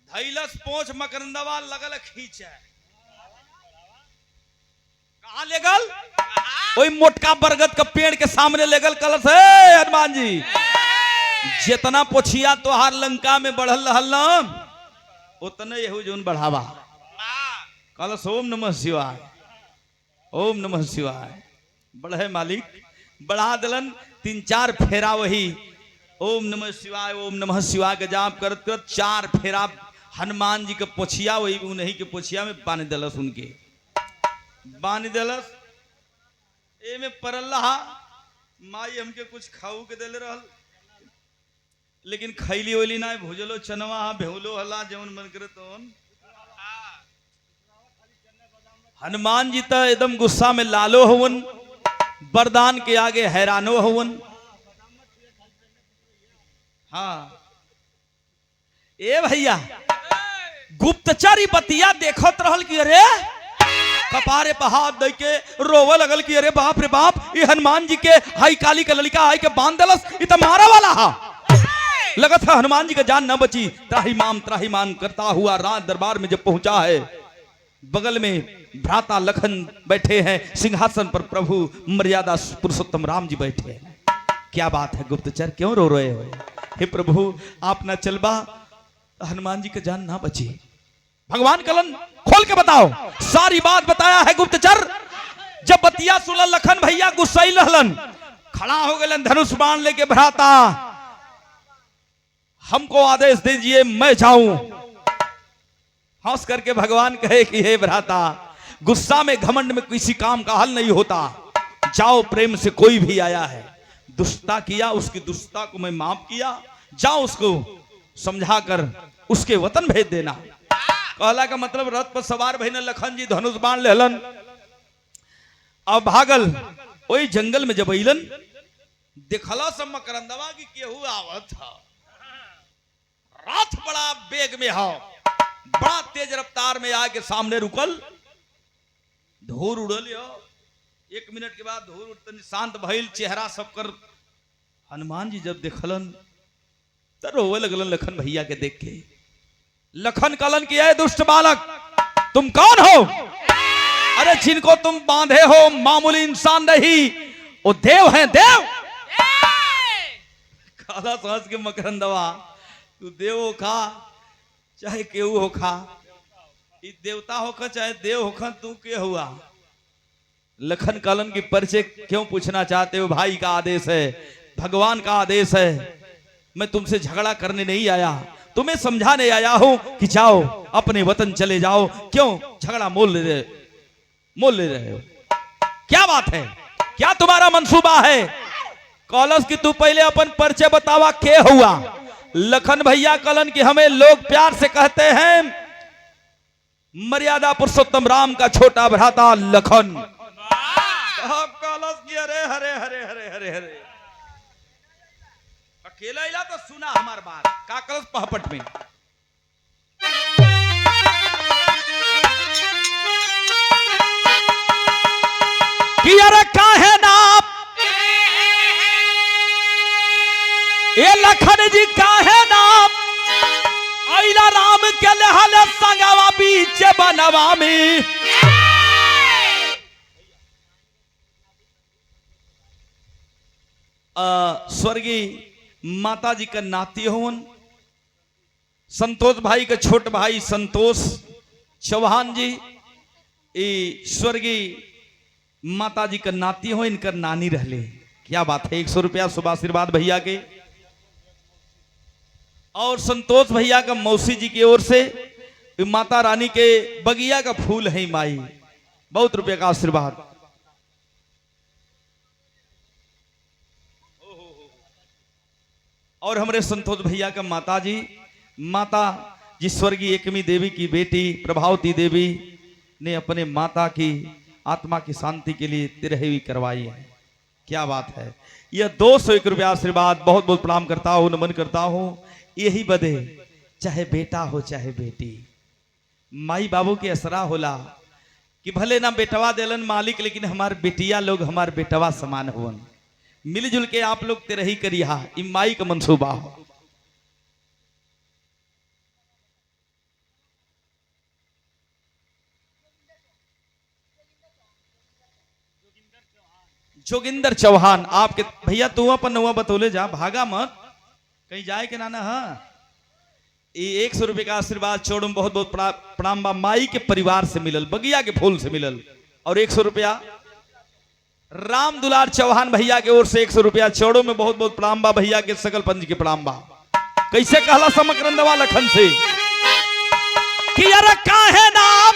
धैलस पोंछ मकरंदवा लगल खींचे, कहा ले गल? कोई मोटका बरगद का पेड़ के सामने ले गल। कलश है हनुमान जी, जितना पोछिया तोहार लंका में बढ़ल रहल उतने यहू जोन बढ़ावा। कलश ओम नमः शिवाय, ओम नमः शिवाय। बढ़े मालिक, बढ़ा दिलन। 3-4 फेरा वही ओम नमः शिवाय, ओम नमः शिवाय के जाप करत करत 4 फेरा हनुमान जी के पोछिया वही उन्हीं के पोछिया में बांध दिलस। उनके बांध दिलस। ए में परल रहा, माई हमके कुछ खाऊ के दिले रहल, लेकिन खैली वैली ना, भुजलो चनवा भेवलो हला जवन मन करे तवन। हनुमान जी तो एकदम गुस्सा में लालो हवन, वरदान के आगे हैरानो हवन। हाँ ए भैया, गुप्तचरी बतिया देखत रहल कि अरे कपारे पर हाथ दे के रोवे लगल कि अरे बाप रे बाप, ये हनुमान जी के हाई काली का ललिका आई के बांध दलस, ये तो मारा वाला हा। लगा था हनुमान जी का जान न बची। त्राहिमाम करता हुआ राज दरबार में जब पहुंचा है, बगल में भ्राता लखन बैठे हैं, सिंहासन पर प्रभु मर्यादा पुरुषोत्तम राम जी बैठे हैं। क्या बात है गुप्तचर, क्यों रो रहे हो? हे प्रभु आप ना चलबा, हनुमान जी का जान ना बची। भगवान कलन खोल के बताओ। सारी बात बताया है गुप्तचर। जब बतिया सुनल लखन भैया गुस्साई रहलन, खड़ा हो गए धनुष बाण लेके भ्राता, हमको आदेश दीजिए मैं जाऊं। हंस करके भगवान कहे कि हे भ्राता, गुस्सा में घमंड में किसी काम का हल नहीं होता। जाओ, प्रेम से कोई भी आया है, दुष्टता किया, उसकी दुष्टता को मैं माफ किया, जाओ उसको समझाकर उसके वतन भेज देना। कहला का मतलब रथ पर सवार भइने लखन जी धनुष बाण लेहलन, अब भागल। वही जंगल में जब अइलन, देखला सब मकरंदवा की केहू आवत था। रथ बड़ा बेग में हो, बड़ा तेज रफ्तार में आके सामने रुकल, धूर उड़ल हो। 1 मिनट के बाद धूर उड़तन शांत भइल, चेहरा सबकर। हनुमान जी जब देखलन तो रोवे लगलन लखन भैया के देख के। लखन कलन की है, दुष्ट बालक तुम कौन हो? अरे जिनको तुम बांधे हो मामूली इंसान नहीं, वो देव हैं, देव। काला सांस के मकरंदवा, तू देव हो खा चाहे केहू हो खा, देवता होकर चाहे देव होकर, तू के हुआ? लखन कलन की परिचय क्यों पूछना चाहते हो? भाई का आदेश है, भगवान का आदेश है। मैं तुमसे झगड़ा करने नहीं आया, तुम्हें समझाने आया हूं कि जाओ अपने वतन चले जाओ। क्यों झगड़ा मोल ले रहे हो? क्या बात है, क्या तुम्हारा मंसूबा है? कॉलस की तू पहले अपन परिचय बतावा, के हुआ? लखन भैया कलन की हमें लोग प्यार से कहते हैं मर्यादा पुरुषोत्तम राम का छोटा भ्राता लखन। कॉलस की अरे हरे हरे हरे हरे हरे, अकेला इला तो सुना हमार बात। का कलश पहपट में कि अरे काहे ना ये लखन जी काहे ना आइला राम के लहल संगवा बीच बनवा में। स्वर्गीय माता जी का नाती होवन, संतोष भाई का छोट भाई संतोष चौहान जी, स्वर्गीय माता जी का नाती हो, इनकर नानी रहले। क्या बात है, 100 रुपया शुभ आशीर्वाद भैया के। और संतोष भैया का मौसी जी की ओर से माता रानी के बगिया का फूल है माई, बहुत रुपये का आशीर्वाद। और हमारे संतोष भैया का माता जी स्वर्गीय एकमी देवी की बेटी प्रभावती देवी ने अपने माता की आत्मा की शांति के लिए तिरहवी करवाई है। क्या बात है, यह 201 रुपया आशीर्वाद बहुत बहुत प्रणाम करता हूं, नमन करता हूं। यही बदे चाहे बेटा हो चाहे बेटी, माई बाबू के असरा होला कि भले ना बेटवा देलन मालिक, लेकिन हमार बेटिया लोग हमार बेटवा समान हुवन। मिलजुल के आप लोग तिरही करिहा, ई माई का मंसूबा हो। जोगिंदर चौहान आपके भैया, तू अपन नौवा बतौले जा, भागा मत कहीं जाए के नाना। हाँ, ये 100 रुपये का आशीर्वाद चौड़म बहुत बहुत प्रणाम बा, माई के परिवार से मिलल, बगिया के फूल से मिलल। और 100 रुपया राम दुलार चौहान भैया के ओर से 100 रुपया चौड़ों में बहुत बहुत प्रणाम बा, भैया के सकल पंच के प्रणाम बा। कैसे कहला समकरंदवा लखन से कि अरे काहे नाम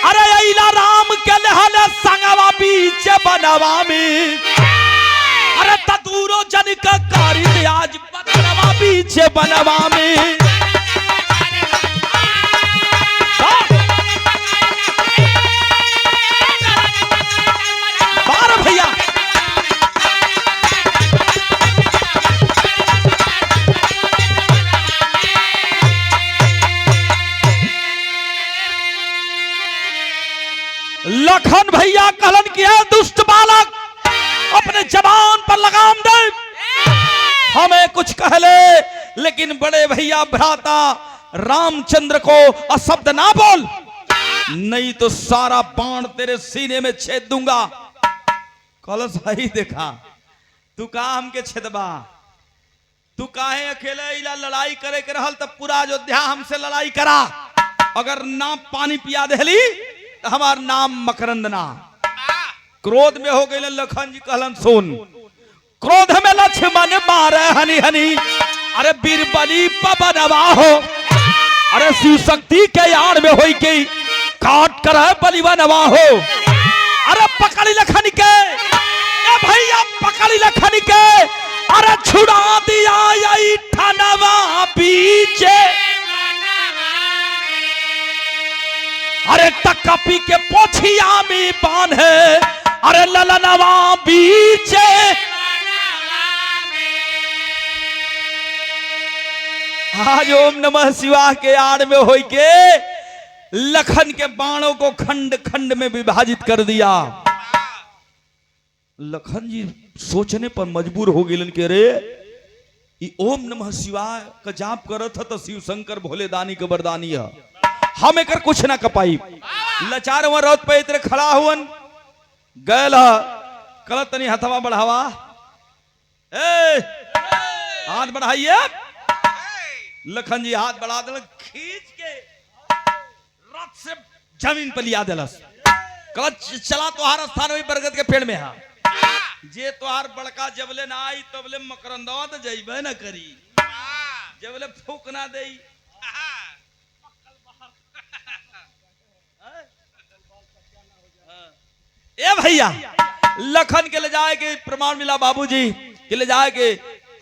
अरे अइला राम के लहले संगवा बीच बनवा में, अरे तदूरो जन का कारी आज बनवा बीच बनवा में। बार भैया लखन भैया कहलन किया, दुष्ट बालक अपने जबान पर लगाम दे, हमें कुछ कह ले लेकिन बड़े भैया भ्राता रामचंद्र को अशब्द ना बोल, नहीं तो सारा बाण तेरे सीने में छेद दूंगा। कलश भाई देखा, तू कहा हमके छेदबा, तू काहे अकेले इला लड़ाई करे के रहल, तब पूरा अयोध्या हमसे लड़ाई करा। अगर ना पानी पिया देली हमार नाम मकरंद ना। क्रोध में हो गए लखन जी कहलन सुन, क्रोध में लक्ष्मण मारे हनी हनी, अरे बीरबली पबनवा हो, अरे शिव शक्ति के यार में होई के काट कर बलिवनवा हो। अरे पकड़ी लखन के भैया, पकड़ी लखन के, अरे छुड़ा दिया यही ठनवा पीछे, अरे टक्कपी के पोछिया में बांधे, अरे ललनवा बीचे। आज ओम नमः शिवाय के आड़ में होई के लखन के बाणों को खंड खंड में विभाजित कर दिया। लखन जी सोचने पर मजबूर हो गए कि अरे ओम नमः शिवाय का जाप करत था तो शिव शंकर भोले दानी के वरदानी है, हम एक कुछ ना कपाई। लचार हुआ रोड पे इतने खड़ा हुवन गैल कल तनी हथवा बढ़ावा, हाथ बढ़ाइए। लखन जी हाथ बढ़ा दे, खींच के रथ से जमीन पर लिया दिलस। कल चला तोहार स्थान वही बरगद के पेड़ में है, जे तोहार बड़का जबले ना आई तबले मकरंदवा तो जइबे ना करी, जबले फूक ना देई। ए भैया लखन के ले जाए के प्रमाण मिला, बाबूजी के ले जाए के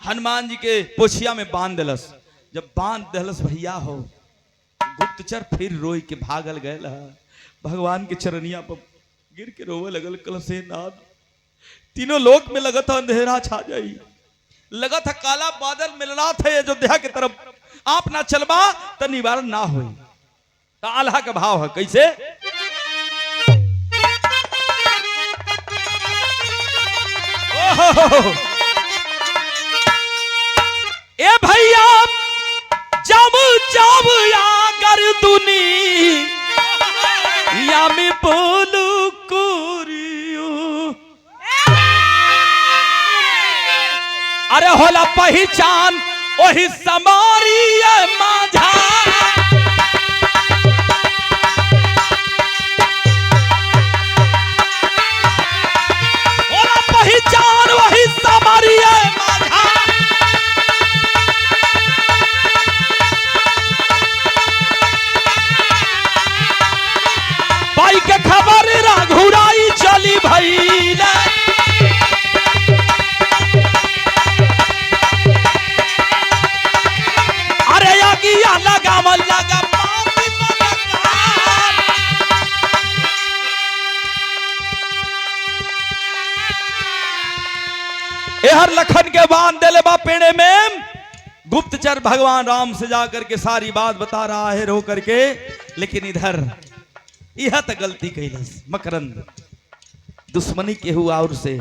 हनुमान जी के पोछिया में बांध दिलस। जब बांध दिलस भैया हो, गुप्तचर फिर रोई के भागल गए, भगवान के चरनिया पर गिर के रोवे लगल। कल से नाथ तीनों लोक में लगा था अंधेरा छा जाई, लगा था काला बादल मिलना था अयोध्या की तरफ, आप ना चलबा तो निवारण ना हो। तो आल्हा का भाव है कैसे, ए भैया जब जब यागर दुनी या में बोलू कुरियो, पहचान वही समारी माझा। ओला पहचान वही समारी माझा। भाई के खबर राघुराई चली भैल। लगा हर लखन के बांध देले बा पेड़े में। गुप्तचर भगवान राम से जाकर के सारी बात बता रहा है रो करके, लेकिन इधर यह तो गलती कैलस मकरंद। दुश्मनी केहू और से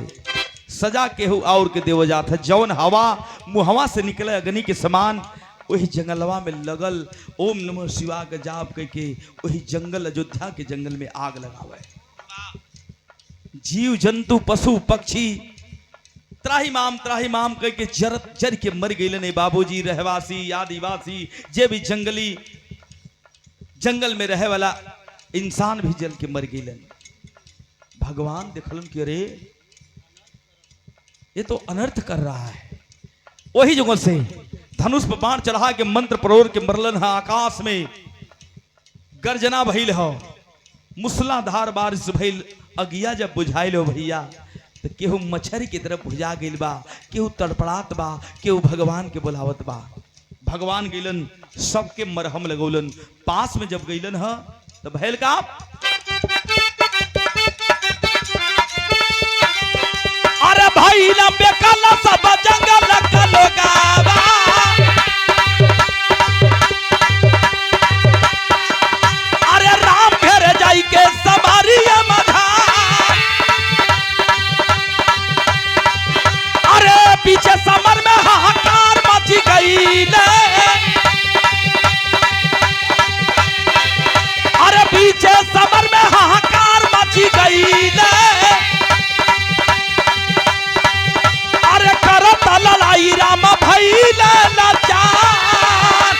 सजा केहू और के देव जात है। जौन हवा मुहवा से निकले अग्नि के समान वही जंगलवा में लगल ओम नमः शिवाय का जाप करके वही जंगल अयोध्या के जंगल में आग लगावे। जीव जंतु पशु पक्षी त्राही माम करके जर के मर गए ने। बाबूजी रहवासी आदिवासी जे भी जंगली जंगल में रहे वाला इंसान भी जल के मर गए। भगवान देखलन कि अरे ये तो अनर्थ कर रहा है। वही जगह से धनुष पर बाण चढ़ा के मंत्र प्रयोग के मरलन है। आकाश में गर्जना भइल हो, मूसलाधार बारिश भइल। अगिया जब बुझाइल हो भैया तो केहू मछरी की तरफ बुझा गइल बा, केहू तड़पड़ात बा, केहू भगवान के बुलावत बा। भगवान गइलन सबके मरहम लगौलन। पास में जब गइलन है तो भैल का अरे भाई लंबे काला सब जंगल कलोगावा। अरे राम घर जाई के समारी मधा। अरे पीछे समर में हाहाकार मची गई। अरे पीछे समर में हाहाकार मची गई। लड़ाई राम भइल लाचार।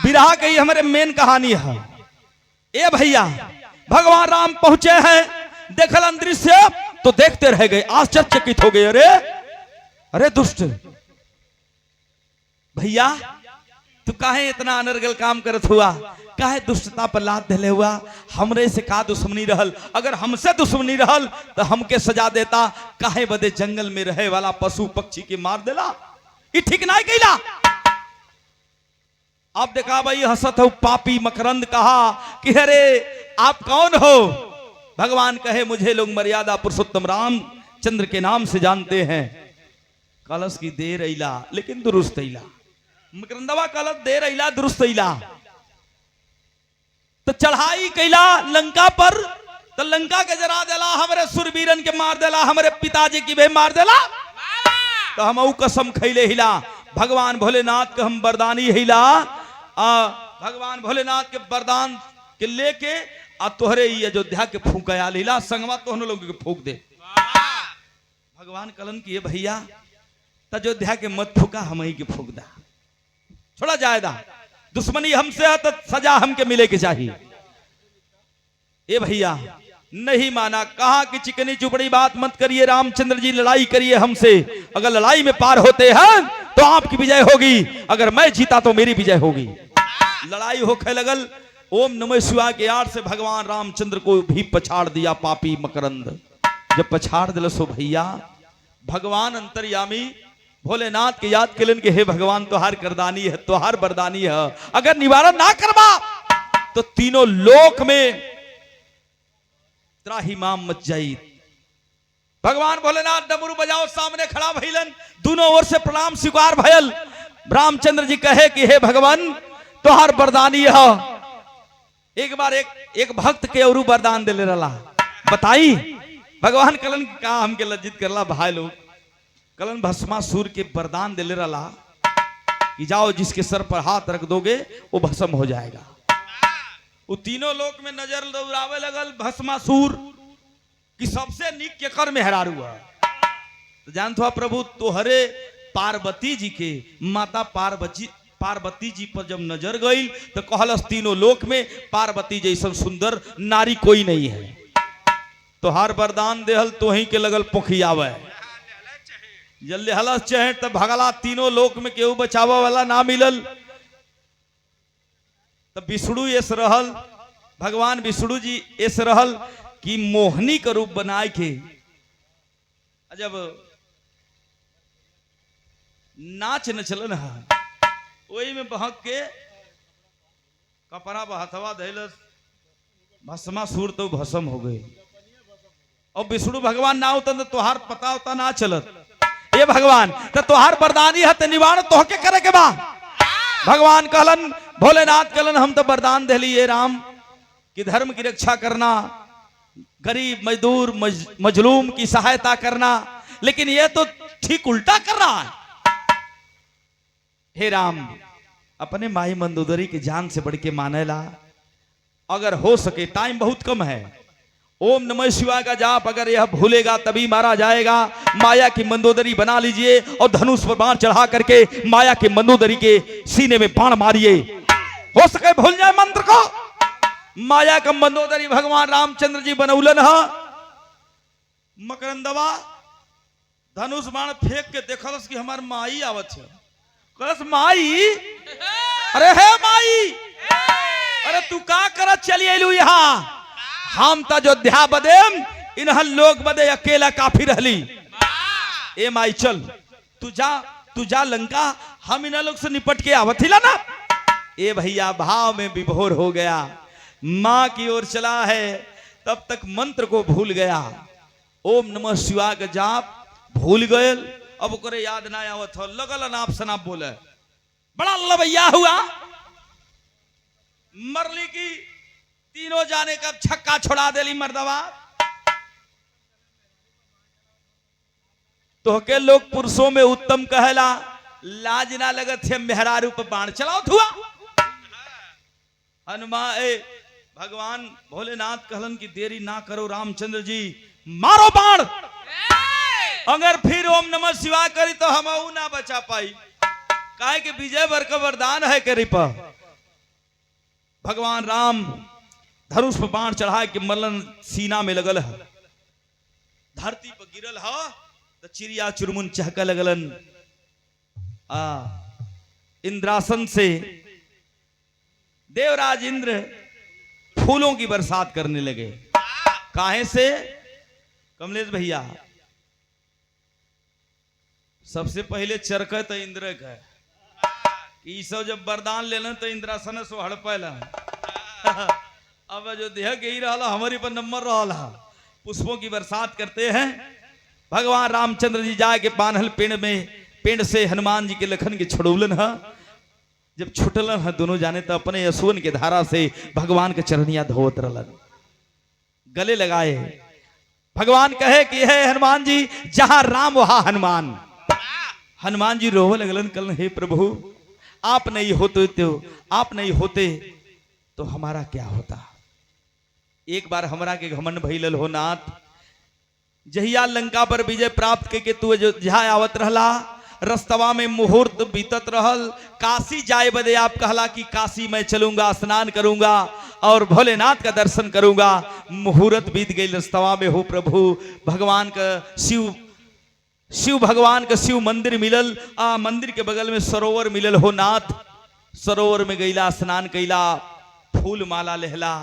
बिरहा की हमारे मेन कहानी है। ए भैया भगवान राम पहुंचे हैं, देखलन दृश्य तो देखते रह गए, आश्चर्यचकित हो गए। अरे अरे दुष्ट भैया तू काहे इतना अनर्गल काम करत हुआ, काहे दुष्टता पर लात धले हुआ। हमरे से का दुश्मनी रहल, अगर हमसे दुश्मनी रहल तो हमके सजा देता। काहे बदे जंगल में रहे वाला पशु पक्षी के मार देला, ये ठीक नहीं कैला। अब देखा भाई हंसत हो पापी मकरंद कहा कि अरे आप कौन हो। भगवान कहे मुझे लोग मर्यादा पुरुषोत्तम राम चंद्र के नाम से जानते हैं। कलश की देर अइला लेकिन दुरुस्त अइला। मकरंदवा कलश देर अइला दुरुस्त अइला। तो चढ़ाई कैला लंका पर, तो लंका के जरा देला, हमारे सुरवीरन के मार देला, हमारे पिताजी की भी मार देला। तो हम कसम खैले हिला भगवान भोलेनाथ के हम वरदानी हिला। भगवान भोलेनाथ के वरदान के लेके आ तोहरे अयोध्या के फूकया लीला संगवा तोहनो लोग के फूक दे। भगवान कलन किए भैया अयोध्या के मत फूका, हम ही के फूक दा, छोड़ा जायदा। दुश्मनी हमसे है तो सजा हमके मिले के चाहिए। ए भैया नहीं माना, कहा कि चिकनी चुपड़ी बात मत करिए, रामचंद्र जी लड़ाई करिए हमसे। अगर लड़ाई में पार होते हैं तो आपकी विजय होगी, अगर मैं जीता तो मेरी विजय होगी। लड़ाई होखे लगल। ओम नमः शिवाय के आड़ से भगवान रामचंद्र को भी पछाड़ दिया पापी मकरंद। जब पछाड़ दिल सो भैया भगवान अंतर्यामी भोलेनाथ के याद केलन के हे भगवान तोहार करदानी है, तोहार बरदानी है, अगर निवारण ना करवा तो तीनों लोक में त्राहिमाम मच जाई। भगवान भोलेनाथ डमरू बजाओ सामने खड़ा भइलन, दोनों ओर से प्रणाम स्वीकार भयल। रामचंद्र जी कहे कि हे भगवान तोहार बरदानी है। एक बार एक भक्त के और वरदान दिले रहा, बताई भगवान कलन का हमके लज्जित करला भाई लोग। कलन भस्मासुर के वरदान दिले रहा कि जाओ जिसके सर पर हाथ रख दोगे वो भस्म हो जाएगा। वो तीनों लोक में नजर दौड़ावे लगल भस्मासुर कि सबसे नीक केकर मेहरारू है। तो जानत हुआ प्रभु तोहरे पार्वती जी के माता पार्वती जी पर जब नजर गई तो कहलस तीनों लोक में पार्वती जैसन सुंदर नारी कोई नहीं है। तोहार वरदान देहल तोही के लगल पोखियावे जल्दी हलस चहे तब भगला तीनों लोक में केहू बचावा वाला ना मिलल। तब विष्णु ऐस रहल, भगवान विष्णु जी ऐस रहल कि मोहनी का रूप बनाए के जब नाच न चलन है वही में बहक के कपड़ा बहथवा धैलस भस्मासुर तो भस्म हो गए। और विष्णु भगवान ना होता तो तोहार पता होता ना चलत। ये भगवान तो तोहार वरदानी है निवारण तोहके करे के बा। भगवान कहलन भोलेनाथ कहलन हम तो वरदान देली ये राम कि धर्म की रक्षा करना, गरीब मजदूर मजलूम की सहायता करना, लेकिन ये तो ठीक उल्टा कर रहा है। हे राम अपने माई मंदोदरी की जान से बढ़ के मानेला, अगर हो सके टाइम बहुत कम है, ओम नमः शिवाय का जाप अगर यह भूलेगा तभी मारा जाएगा। माया की मंदोदरी बना लीजिए और धनुष पर बाण चढ़ा करके माया की मंदोदरी के सीने में बाण मारिए। हो सके भूल जाए मंत्र को। माया का मंदोदरी भगवान रामचंद्र जी बनौलन है। मकरंदवा धनुष बाण फेंक के देखलस कि हमार माई आवत है। कहलस माई, अरे हे माई, अरे तू का करत चली अयलू यहाँ? हम तो अयोध्या बदेम इन्हन लोग बदे अकेला काफी रहली। ए माई चल तू जा लंका, हम इन लोग से निपट के आवत हिला ना। ए भैया भाव में विभोर हो गया, मां की ओर चला है, तब तक मंत्र को भूल गया। ओम नमः शिवाय का जाप भूल गए, अब करे याद ना आवत हो, लगल अनाप शनाप बोले, बड़ा लबैया हुआ। मरली की तीनों जाने का छक्का छोड़ा देली मर्दवा। तो के लोग पुरुषों में उत्तम कहला, लाज ना लगत है मेहरारू पर बाण चलाओ हुआ। हनुमान भगवान भोलेनाथ कहलन की देरी ना करो रामचंद्र जी, मारो बाण। अगर फिर ओम नमः शिवाय करी तो हम ना बचा पाई, काहे कि विजय वर का वरदान है करी पर। भगवान राम धनुष पर बाण चढ़ा के मल्लन सीना में लगल है, धरती पर गिरल है तो चिड़िया चुरमुन चहक लगलन। इंद्रासन से देवराज इंद्र फूलों की बरसात करने लगे। काहे से? कमलेश भैया सबसे पहले चरके तो इंद्र का, ई सब जब वरदान लेलन तो इंद्रासन से हड़पैल। अब अयोध्या के ही रहा हमारी पर नंबर रहा, पुष्पों की बरसात करते हैं। भगवान रामचंद्र जी जाके बान्हल पेड़ से हनुमान जी के लखन के छुड़ौलन है। जब छुटलन है दोनों जाने तो अपने यशोन के धारा से भगवान के चरनिया धोत रहलन, गले लगाए। भगवान कहे कि हे हनुमान जी, जहां राम वहां हनुमान। हनुमान जी रोवे लगलन, कल हे प्रभु आप नहीं होते तो हमारा क्या होता। एक बार हमरा के घमंड भइलल हो नाथ, जहिया लंका पर विजय प्राप्त के तू अयोध्या आवत रहला, रस्तवा में मुहूर्त बीतत रहल। काशी जाए बदे आप कहला कि काशी मैं चलूंगा, स्नान करूंगा और भोलेनाथ का दर्शन करूंगा। मुहूर्त बीत गई, रस्तवा में हो प्रभु भगवान का शिव भगवान का शिव मंदिर मिलल। मंदिर के बगल में सरोवर मिलल हो नाथ। सरोवर में गईला, स्नान कैला, फूल माला लेहला,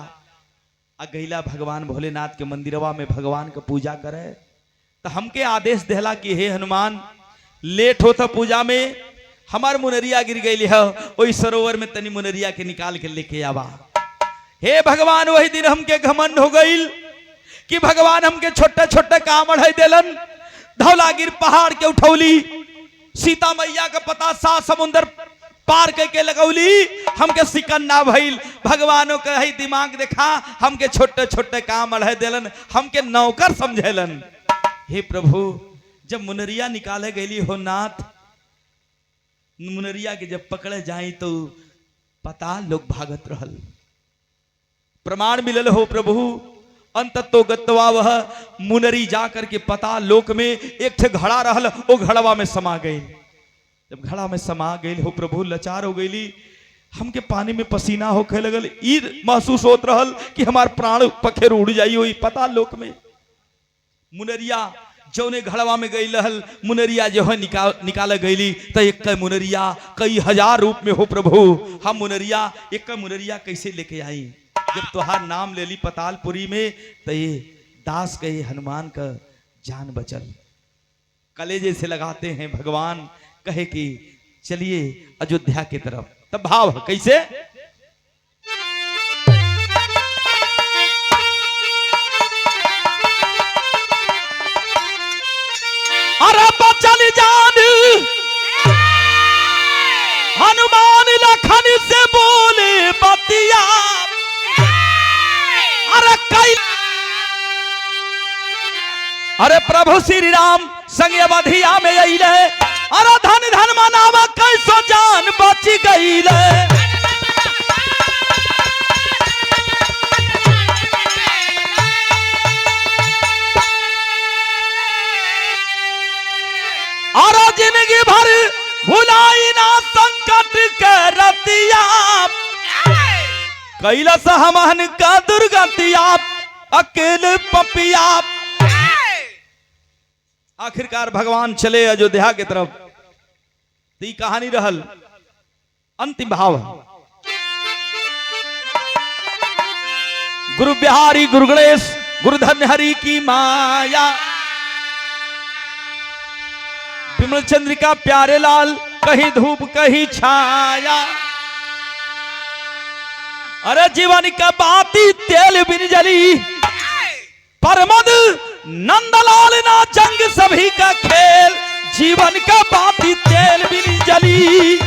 गईला भगवान भोलेनाथ के मंदिरवा में भगवान का पूजा करे। तो हमके आदेश देहला कि हे हनुमान, लेट होता पूजा में, हमार मुनरिया गिर गई है, वही सरोवर में तनी मुनरिया के निकाल के लेके आवा। हे भगवान वही दिन हमके घमंड हो गई कि भगवान हमके छोटे छोटे काम अढ़ाई देलन। धौलागिर पहाड़ के उठौली, सीता मैया का पता सा समुंदर पार के लगौली, हमके सिकन ना भइल। भगवानों का ही दिमाग देखा, हमके छोटे छोटे काम अढ़ाई देलन, हमके नौकर समझेलन। हे प्रभु जब मुनरिया निकाले गई हो नाथ, मुनरिया के जब पकड़े जाई तो पता लोग भागत रहल। प्रमाण मिलल हो प्रभु। अंत तो गत्वा वह मुनरी जाकर के पता लोक में एक ठे घड़ा रहल, वो घड़वा में समा गई। जब घड़ा में समा गई हो प्रभु, लाचार हो गई, हमके पानी में पसीना होखे लगल, ई महसूस होत रहल कि हमार प्राण पखेर उड़ जाई हो पता लोक में। मुनरिया जौने घड़वा में गई रहल, मुनरिया जो है निकाल गईली, तो एक मुनरिया कई हजार रूप में हो प्रभु। हम मुनरिया एक मुनरिया कैसे लेके आई? जब तुहार नाम ले ली पतालपुरी में, तो ये दास कहे हनुमान का जान बचल। कलेजे से लगाते हैं भगवान, कहे कि चलिए अयोध्या की तरफ। तब भाव कैसे? अरे बचल जान हनुमान लखन से बोले बतिया, अरे कई अरे प्रभु श्री राम संग अवधिया में अइले, अरे धन धन मनावा कैसो जान बच गईले। अरे जिंदगी भर भुलाई ना संकट के रतिया, कैलाश हमहन का दुर्गतिया, अकेले पपिया। आखिरकार भगवान चले अयोध्या की तरफ। ती कहानी रहल। अंतिम भाव, गुरु बिहारी गुरु गणेश गुरु धन्य हरि की माया, विमल चंद्रिका प्यारे लाल, कहीं धूप कहीं छाया। अरे जीवन का बाती तेल बिन जली, परमद नंदलाल ना जंग सभी का खेल, जीवन का बाती तेल बिन जली।